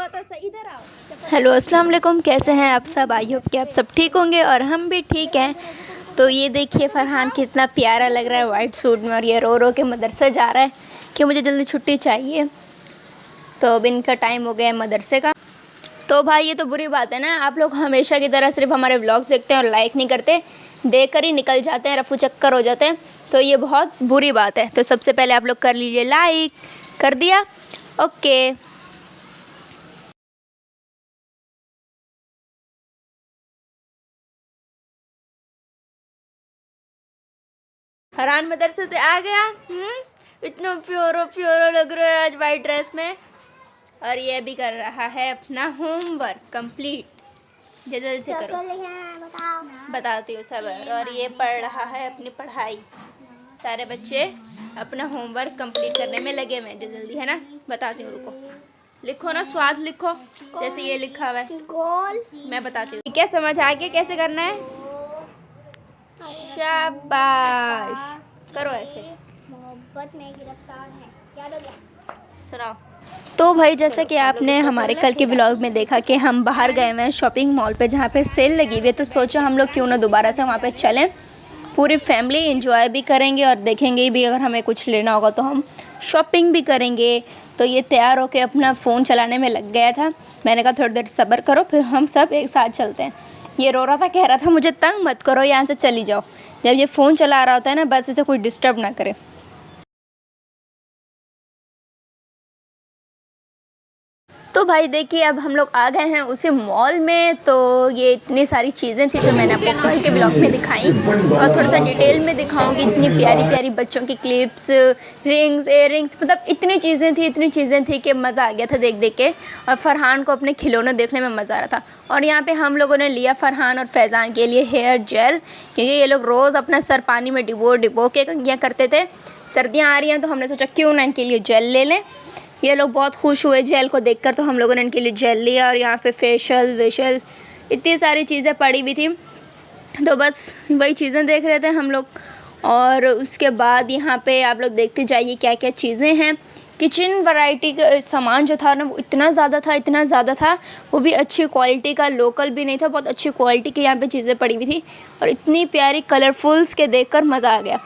Hello अस्सलाम वालेकुम, कैसे हैं आप सब। आई होप कि आप सब ठीक होंगे और हम भी ठीक हैं। तो ये देखिए फरहान कितना प्यारा लग रहा है वाइट सूट में, और ये रो के मदरसे जा रहा है कि मुझे जल्दी छुट्टी चाहिए। तो अब इनका टाइम हो गया है मदरसे का। तो भाई ये तो बुरी बात है ना, आप लोग हमेशा की तरह सिर्फ हमारे व्लॉग्स देखते हैं और लाइक नहीं करते, देख कर ही निकल जाते हैं, रफू चक्कर हो जाते हैं। तो ये बहुत बुरी बात है। तो सबसे पहले आप लोग कर लीजिए लाइक। कर दिया? ओके। फरहान मदरसे से आ गया। इतना प्योरो प्योरो लग रहा है आज वाइट ड्रेस में। और ये भी कर रहा है अपना होमवर्क कंप्लीट। जल्दी से करो, बताती हूँ सब। और ये पढ़ रहा है अपनी पढ़ाई। सारे बच्चे अपना होमवर्क कंप्लीट करने में लगे हुए हैं। जल्दी है ना, बताती हूँ, रुको। लिखो ना, स्वाद लिखो जैसे ये लिखा हुआ है। मैं बताती हूँ, क्या समझ आ गया कैसे करना है। शाबाश, करो ऐसे। मोहब्बत में गिरफ्तार है, याद हो गया। सुनाओ। तो भाई जैसा कि आपने हमारे कल के व्लॉग में देखा कि हम बाहर गए हुए हैं शॉपिंग मॉल पे जहाँ पे सेल लगी हुई है। तो सोचा हम लोग क्यों ना दोबारा से वहाँ पे चलें, पूरी फैमिली एंजॉय भी करेंगे और देखेंगे भी। अगर हमें कुछ लेना होगा तो हम शॉपिंग भी करेंगे। तो ये तैयार होकर अपना फ़ोन चलाने में लग गया था। मैंने कहा थोड़ी देर सब्र करो, फिर हम सब एक साथ चलते हैं। ये रो रहा था, कह रहा था मुझे तंग मत करो, यहाँ से चली जाओ। जब ये फ़ोन चला रहा होता है ना, बस इसे कोई डिस्टर्ब ना करे। तो भाई देखिए अब हम लोग आ गए हैं उसी मॉल में। तो ये इतनी सारी चीज़ें थी जो मैंने आपको कल के ब्लॉग में दिखाई, और थोड़ा सा डिटेल में दिखाऊंगी। इतनी प्यारी प्यारी बच्चों की क्लिप्स, रिंग्स, इयररिंग्स, मतलब इतनी चीज़ें थी कि मज़ा आ गया था देख देख के। और फरहान को अपने खिलौने देखने में मज़ा आ रहा था। और यहाँ पे हम लोगों ने लिया फरहान और फैज़ान के लिए हेयर जेल, क्योंकि ये लोग रोज़ अपना सर पानी में डिबो के कंघियाँ करते थे। सर्दियाँ आ रही हैं तो हमने सोचा क्यों ना इनके लिए जेल ले लें। ये लोग बहुत खुश हुए जेल को देखकर, तो हम लोगों ने इनके लिए जेल लिया। और यहाँ पे फेशियल वेशियल इतनी सारी चीज़ें पड़ी हुई थी, तो बस वही चीज़ें देख रहे थे हम लोग। और उसके बाद यहाँ पे आप लोग देखते जाइए क्या क्या चीज़ें हैं। किचन वैरायटी का सामान जो था ना, वो इतना ज़्यादा था। वो भी अच्छी क्वालिटी का, लोकल भी नहीं था, बहुत अच्छी क्वालिटी की यहाँ पे चीज़ें पड़ी हुई थी। और इतनी प्यारी कलरफुल्स के देखकर मज़ा आ गया।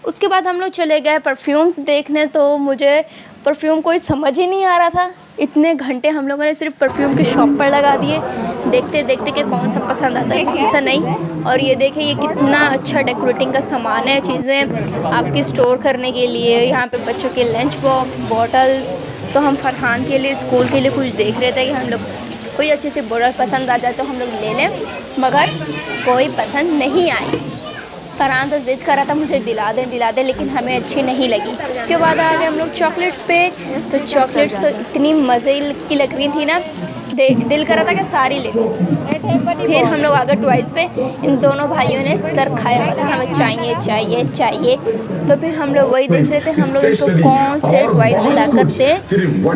उसके बाद हम लोग चले गए परफ्यूम्स देखने। तो मुझे परफ्यूम कोई समझ ही नहीं आ रहा था। इतने घंटे हम लोगों ने सिर्फ परफ्यूम की शॉप पर लगा दिए, देखते देखते कि कौन सा पसंद आता है कौन सा नहीं। और ये देखिए ये कितना अच्छा डेकोरेटिंग का सामान है, चीज़ें आपकी स्टोर करने के लिए। यहाँ पे बच्चों के लंच बॉक्स, बॉटल्स। तो हम फरहान के लिए, स्कूल के लिए कुछ देख रहे थे कि हम लोग कोई अच्छी सी बॉटल पसंद आ जाए तो हम लोग ले लें, मगर कोई पसंद नहीं आई। फरहान तो ज़िद कर रहा था मुझे दिला दे, लेकिन हमें अच्छी नहीं लगी। उसके बाद आ गए हम लोग चॉकलेट्स पे। तो चॉकलेट्स तो इतनी मज़े की लग रही थी ना, दिल कर रहा था कि सारी ले लूं। फिर हम लोग आ गए टॉयज़ पे। इन दोनों भाइयों ने सर खाया हुआ था, हमें चाहिए चाहिए चाहिए। तो फिर हम लोग वही देख रहे थे हम लोग इनको कौन से टॉयज़ दिला करते।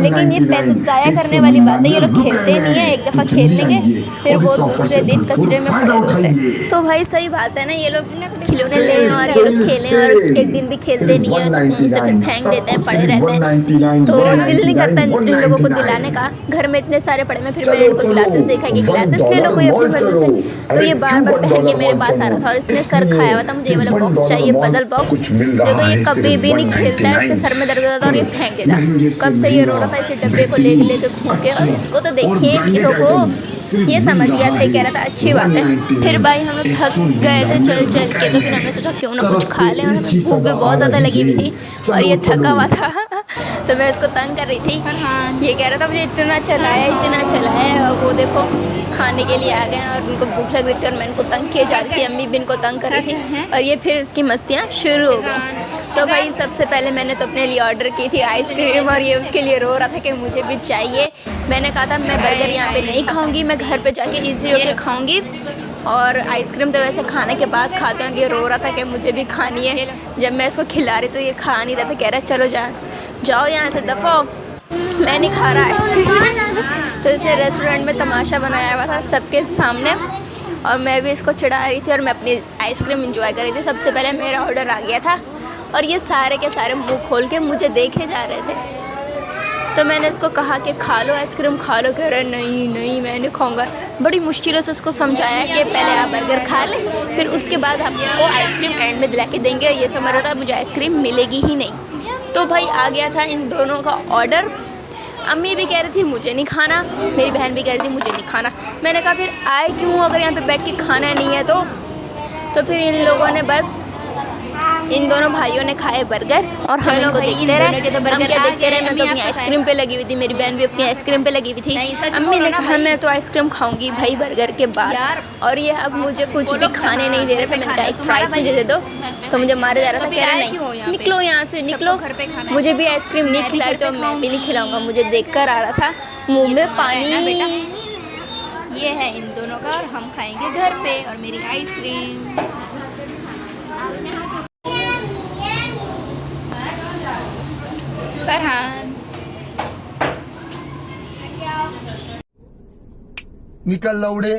लेकिन ये पैसे ज़ाया करने वाली बात है, ये लोग खेलते नहीं है। एक दफ़ा खेल लेंगे फिर वो दूसरे दिन कचरे में पड़े होते हैं। तो भाई सही बात है ना, ये लोग खिलौने लें और ये लोग खेलें और एक दिन भी खेलते नहीं है, स्पून से फिर फेंक देते हैं, पड़े रहते हैं। तो दिल नहीं करता इन लोगों को दिलाने का। घर में इतने सारे पड़े में, फिर मैंने इनको ग्लासेस देखा कि ग्लासेस ले लो कोई अपनी मर्जी से। तो ये बार बार पहन के मेरे पास आ रहा था और इसने सर खाया हुआ था। मुझे ये वाला बॉक्स चाहिए, पज़ल बॉक्स। देखो ये कभी भी नहीं खेलता है, इसके सर में दर्द होता था और ये फेंक देता। कब से ये रो रहा था इसी डब्बे को लेके घूम के। और इसको तो देखिए हीरो को, ये समझ गया था, कह रहा था अच्छी बात है। फिर भाई हम लोग थक गए थे चल चल के, तो फिर हमने सोचा क्यों ना कुछ खा लें। और हमें भूख भी बहुत ज़्यादा लगी हुई थी और ये थका हुआ था। तो मैं इसको तंग कर रही थी। ये कह रहा था मुझे इतना चलाया। और वो देखो खाने के लिए आ गए और उनको भूख लग रही थी और मैं इनको तंग किए जा रही थी। अम्मी भी इनको तंग कर रही थी और ये फिर इसकी मस्तियाँ शुरू हो गई। तो भाई सबसे पहले मैंने तो अपने लिए ऑर्डर की थी आइसक्रीम, और ये उसके लिए रो रहा था कि मुझे भी चाहिए। मैंने कहा था मैं बर्गर यहाँ पे नहीं खाऊंगी, मैं घर पे जाके इजी होके खाऊंगी। और आइसक्रीम तो वैसे खाने के बाद खाते हैं। ये रो रहा था कि मुझे भी खानी है। जब मैं इसको खिला रही तो ये खा नहीं रहा था, कह रहा चलो जाओ यहाँ से, दफ़ा हो, मैं नहीं खा रहा आइसक्रीम। तो इसने रेस्टोरेंट में तमाशा बनाया हुआ था सबके सामने, और मैं भी इसको चिढ़ा रही थी और मैं अपनी आइसक्रीम इंजॉय कर रही थी। सबसे पहले मेरा ऑर्डर आ गया था और ये सारे के सारे मुंह खोल के मुझे देखे जा रहे थे। तो मैंने इसको कहा कि खा लो आइसक्रीम खा लो, कह रहा नहीं नहीं मैं नहीं खाऊंगा। बड़ी मुश्किलों से उसको समझाया कि पहले आप बर्गर खा लें, फिर उसके बाद आपको आइसक्रीम एंड में दिला के देंगे। ये समझ रहा था मुझे आइसक्रीम मिलेगी ही नहीं। तो भाई आ गया था इन दोनों का ऑर्डर। अम्मी भी कह रही थी मुझे नहीं खाना, मेरी बहन भी कह रही थी मुझे नहीं खाना। मैंने कहा फिर आए क्यों अगर यहाँ पे बैठ के खाना नहीं है तो फिर इन लोगों ने बस इन दोनों भाइयों ने खाए बर्गर और हम इनको देखते रहे। हम क्या देखते रहे, मैं तो अपनी आइसक्रीम पे लगी हुई थी, मेरी बहन भी अपनी आइसक्रीम पे लगी हुई थी। अम्मी ने कहा मैं तो आइसक्रीम खाऊंगी भाई बर्गर के बाद, और ये अब मुझे कुछ भी खाने नहीं दे रहे थे। मैंने कहा एक फ्राइज़ मुझे दे दो, तो मुझे मारे जा रहा था, कह रहा नहीं निकलो यहाँ से निकलो, मुझे भी आइसक्रीम नहीं खिलाई तो मैं भी नहीं खिलाऊँगा। मुझे देख कर आ रहा था मुँह में पानी। ये है इन दोनों का और हम खाएंगे घर पे और मेरी आइसक्रीम। फरहान निकल लौड़े।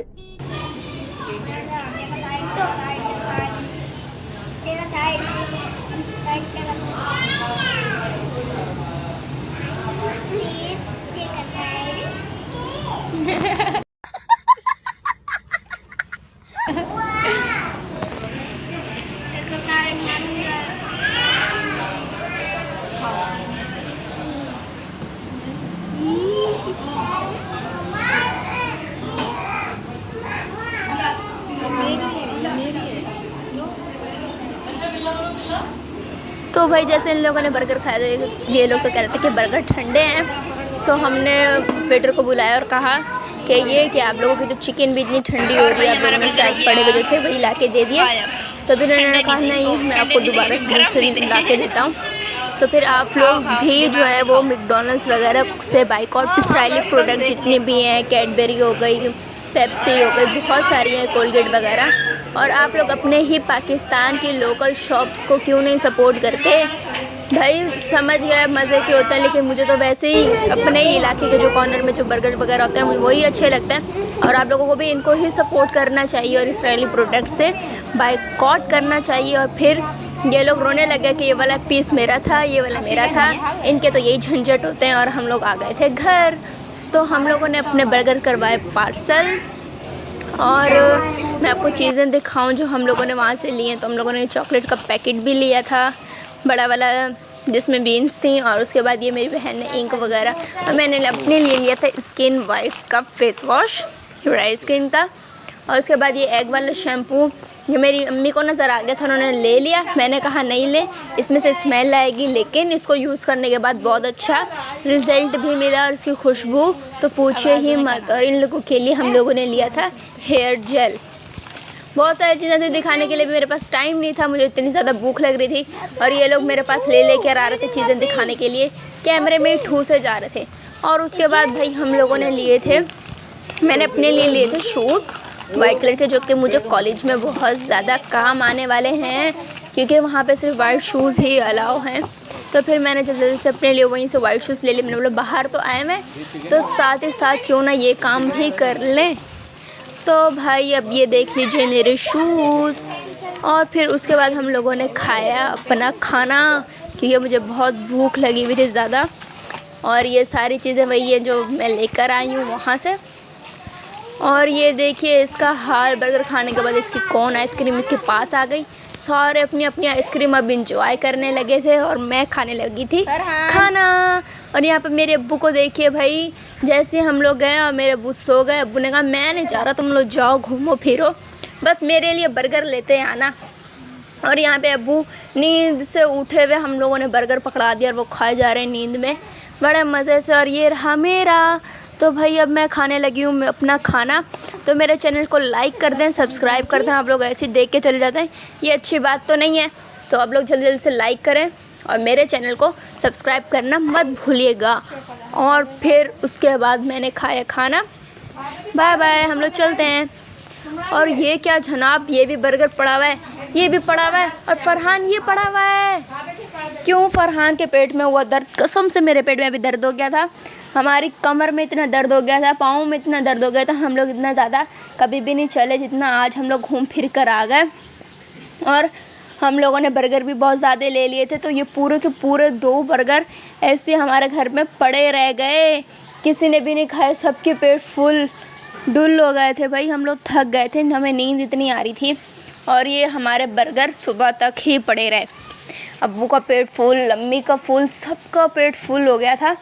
तो भाई जैसे इन लोगों ने बर्गर खाया तो ये लोग तो कह रहे थे कि बर्गर ठंडे हैं। तो हमने वेटर को बुलाया और कहा कि ये कि आप लोगों की तो चिकन भी इतनी ठंडी हो रही है, आप लोगों ने शायद पड़े हुए जो थे वही ला के दे दिए। तो फिर उन्होंने कहा नहीं मैं आपको दोबारा से दूसरे ला के देता हूँ। तो फिर आप लोग भी जो है वो मैकडॉनल्ड्स वगैरह से बाइकआउट, इसराइली प्रोडक्ट जितने भी हैं, कैडबरी हो गई, पेप्सी हो गई, बहुत सारी हैं, कोलगेट वगैरह, और आप लोग अपने ही पाकिस्तान की लोकल शॉप्स को क्यों नहीं सपोर्ट करते। भाई समझ गए मज़े के होते हैं, लेकिन मुझे तो वैसे ही अपने ही इलाके के जो कॉर्नर में जो बर्गर वगैरह होते हैं वही अच्छे लगते हैं, और आप लोगों को भी इनको ही सपोर्ट करना चाहिए और इसराइली प्रोडक्ट से बाइकआउट करना चाहिए। और फिर ये लोग रोने लगे कि ये वाला पीस मेरा था, ये वाला मेरा था, इनके तो यही झंझट होते हैं। और हम लोग आ गए थे घर, तो हम लोगों ने अपने बर्गर करवाए पार्सल। और मैं आपको चीज़ें दिखाऊं जो हम लोगों ने वहाँ से लिए। तो हम लोगों ने चॉकलेट का पैकेट भी लिया था बड़ा वाला जिसमें बीन्स थी, और उसके बाद ये मेरी बहन ने इंक वगैरह, और मैंने अपने लिए लिया था स्किन वाइट का फेस वॉश ड्राई स्किन का। और उसके बाद ये एग वाला शैम्पू जो मेरी अम्मी को नज़र आ गया था, उन्होंने ले लिया। मैंने कहा नहीं ले, इसमें से स्मेल आएगी, लेकिन इसको यूज़ करने के बाद बहुत अच्छा रिज़ल्ट भी मिला, और इसकी खुशबू तो पूछे ही मत। और इन लोगों के लिए हम लोगों ने लिया था हेयर जेल। बहुत सारी चीज़ें थी दिखाने के लिए भी मेरे पास टाइम नहीं था, मुझे इतनी ज़्यादा भूख लग रही थी, और ये लोग मेरे पास ले कर आ रहे थे चीज़ें दिखाने के लिए, कैमरे में ही ठूसे जा रहे थे। और उसके बाद भाई हम लोगों ने लिए थे, मैंने अपने लिए लिए थे शूज़ वाइट कलर के, जो कि मुझे कॉलेज में बहुत ज़्यादा काम आने वाले हैं, क्योंकि वहाँ पे सिर्फ वाइट शूज़ ही अलाउ हैं। तो फिर मैंने जल्दी से अपने लिए वहीं से वाइट शूज़ ले लिए। मैंने बोला बाहर तो आए मैं, तो साथ ही साथ क्यों ना ये काम भी कर लें। तो भाई अब ये देख लीजिए मेरे शूज़। और फिर उसके बाद हम लोगों ने खाया अपना खाना, क्योंकि मुझे बहुत भूख लगी हुई थी ज़्यादा। और ये सारी चीज़ें वही है जो मैं लेकर आई हूँ वहाँ से। और ये देखिए इसका हाल, बर्गर खाने के बाद इसकी कौन आइसक्रीम इसके पास आ गई। सारे अपनी अपनी आइसक्रीम अब इंजॉय करने लगे थे, और मैं खाने लगी थी खाना। और यहाँ पे मेरे अब्बू को देखिए भाई, जैसे हम लोग गए और मेरे अब्बू सो गए, अब्बू ने कहा मैं नहीं जा रहा, तुम लोग जाओ घूमो फिरो, बस मेरे लिए बर्गर लेते आना। और यहाँ पे अब्बू नींद से उठे हुए हम लोगों ने बर्गर पकड़ा दिया, और वो खाए जा रहे हैं नींद में बड़े मज़े से। और ये रहा मेरा। तो भाई अब मैं खाने लगी हूँ मैं अपना खाना। तो मेरे चैनल को लाइक कर दें, सब्सक्राइब कर दें। आप लोग ऐसे ही देख के चले जाते हैं, ये अच्छी बात तो नहीं है। तो आप लोग जल्दी जल्दी से लाइक करें और मेरे चैनल को सब्सक्राइब करना मत भूलिएगा। और फिर उसके बाद मैंने खाया खाना। बाय बाय, हम लोग चलते हैं। और ये क्या जनाब, ये भी बर्गर पड़ा हुआ है, ये भी पड़ा हुआ है, और फरहान ये पड़ा हुआ है। क्यों फरहान के पेट में हुआ दर्द, कसम से मेरे पेट में भी दर्द हो गया था, हमारी कमर में इतना दर्द हो गया था, पाँव में इतना दर्द हो गया था, हम लोग इतना ज़्यादा कभी भी नहीं चले जितना आज हम लोग घूम फिर कर आ गए। और हम लोगों ने बर्गर भी बहुत ज़्यादा ले लिए थे, तो ये पूरे के पूरे 2 बर्गर ऐसे हमारे घर में पड़े रह गए, किसी ने भी नहीं खाए, सबके पेट फुल डुल हो गए थे भाई। हम लोग थक गए थे, हमें नींद इतनी आ रही थी, और ये हमारे बर्गर सुबह तक ही पड़े रहे। अब्बू का पेट फुल, अम्मी का फुल, सबका पेट फुल हो गया था,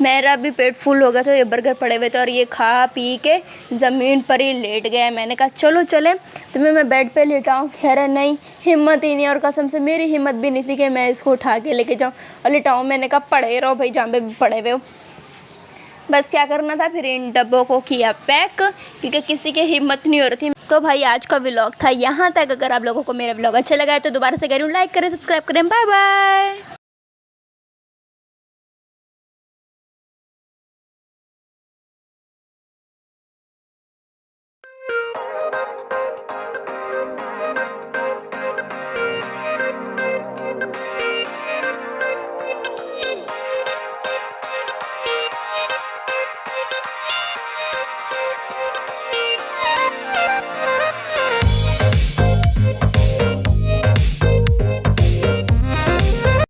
मेरा भी पेट फुल हो गया था। ये बर्गर पड़े हुए थे और ये खा पी के ज़मीन पर ही लेट गए। मैंने कहा चलो चले तुम्हें मैं बेड पे लेटाऊँ, कह रहे नहीं, हिम्मत ही नहीं, और कसम से मेरी हिम्मत भी नहीं थी कि मैं इसको उठा के लेके जाऊँ और लेटाऊँ। मैंने कहा पड़े रहो भाई, जहाँ पे भी पड़े हुए हो। बस क्या करना था, फिर इन डब्बों को किया पैक, क्योंकि किसी की हिम्मत नहीं हो रही थी। तो भाई आज का व्लॉग था यहाँ तक। अगर आप लोगों को मेरा व्लॉग अच्छा लगा है तो दोबारा से कह रही हूँ लाइक करें, सब्सक्राइब करें। Bye bye.